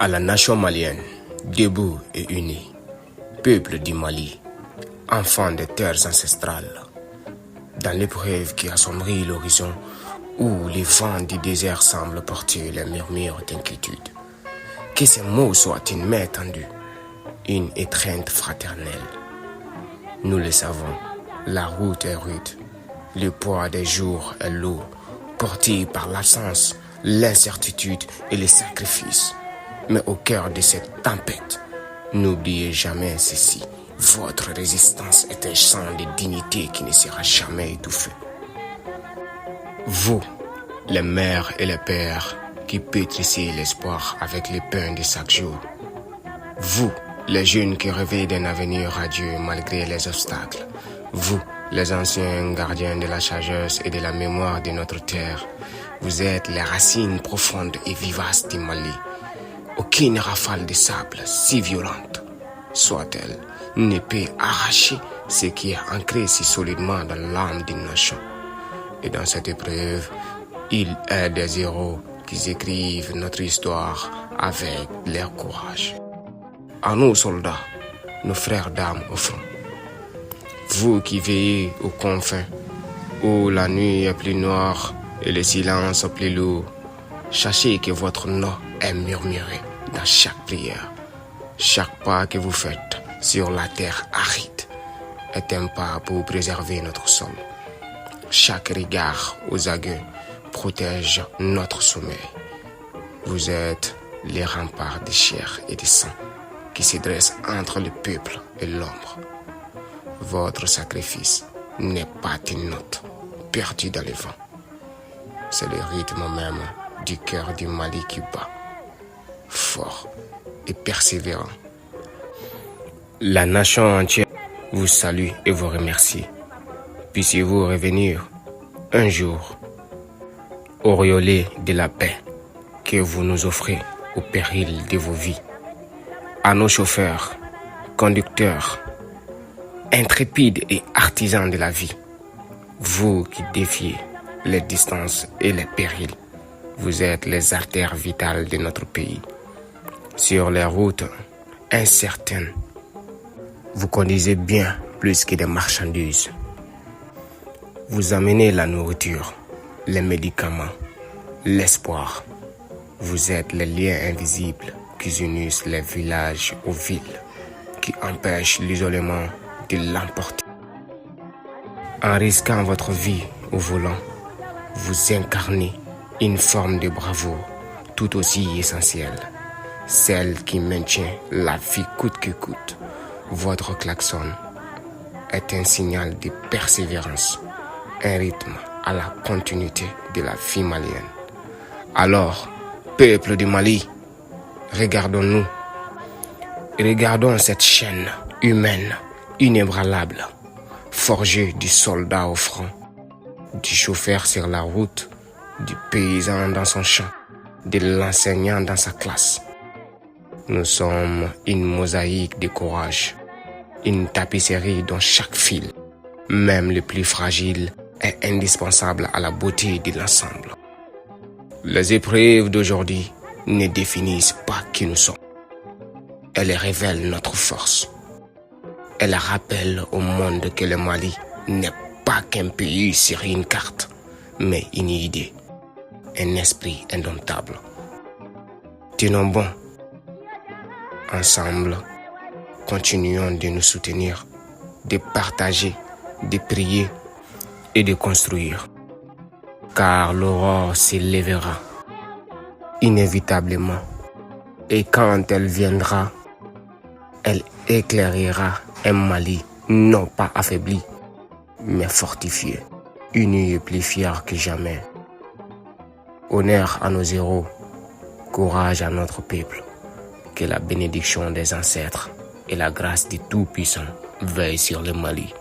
À la nation malienne, debout et unie, peuple du Mali, enfant des terres ancestrales, dans l'épreuve qui assombrit l'horizon, où les vents du désert semblent porter les murmures d'inquiétude, que ces mots soient une main tendue, une étreinte fraternelle. Nous le savons, la route est rude, le poids des jours est lourd, porté par l'absence, l'incertitude et les sacrifices. Mais au cœur de cette tempête, n'oubliez jamais ceci. Votre résistance est un chant de dignité qui ne sera jamais étouffé. Vous, les mères et les pères qui pétrissez l'espoir avec les pains de chaque jour. Vous, les jeunes qui rêvez d'un avenir radieux malgré les obstacles. Vous, les anciens gardiens de la sagesse et de la mémoire de notre terre. Vous êtes les racines profondes et vivaces du Mali. Aucune rafale de sable, si violente soit-elle, ne peut arracher ce qui est ancré si solidement dans l'âme d'une nation. Et dans cette épreuve, il est des héros qui écrivent notre histoire avec leur courage. À nous soldats, nos frères d'armes au front. Vous qui veillez aux confins, où la nuit est plus noire et le silence plus lourd, sachez que votre nom est murmuré dans chaque prière. Chaque pas que vous faites sur la terre aride est un pas pour préserver notre sol. Chaque regard aux aguets protège notre sommeil. Vous êtes les remparts de chair et de sang qui se dressent entre le peuple et l'ombre. Votre sacrifice n'est pas une note perdue dans le vent. C'est le rythme même du cœur du Mali qui bat, fort et persévérant. La nation entière vous salue et vous remercie. Puissiez-vous revenir un jour auréolé de la paix que vous nous offrez au péril de vos vies. À nos chauffeurs, conducteurs, intrépides et artisans de la vie, vous qui défiez les distances et les périls, vous êtes les artères vitales de notre pays. Sur les routes incertaines, vous conduisez bien plus que des marchandises. Vous amenez la nourriture, les médicaments, l'espoir. Vous êtes les liens invisibles qui unissent les villages aux villes, qui empêchent l'isolement de l'emporter. En risquant votre vie au volant, vous incarnez une forme de bravoure tout aussi essentielle, celle qui maintient la vie coûte que coûte. Votre klaxon est un signal de persévérance, un rythme à la continuité de la vie malienne. Alors, peuple du Mali, regardons-nous. Regardons cette chaîne humaine inébranlable, forgée du soldat au front, du chauffeur sur la route, du paysan dans son champ, de l'enseignant dans sa classe. Nous sommes une mosaïque de courage, une tapisserie dont chaque fil, même le plus fragile, est indispensable à la beauté de l'ensemble. Les épreuves d'aujourd'hui ne définissent pas qui nous sommes. Elles révèlent notre force. Elles rappellent au monde que le Mali n'est pas qu'un pays sur une carte, mais une idée, un esprit indomptable. Tenons bon. Ensemble, continuons de nous soutenir, de partager, de prier et de construire. Car l'aurore s'élèvera inévitablement. Et quand elle viendra, elle éclairera un Mali non pas affaibli, mais fortifié, uni et plus fier que jamais. Honneur à nos héros, courage à notre peuple. Que la bénédiction des ancêtres et la grâce du Tout-Puissant veillent sur le Mali.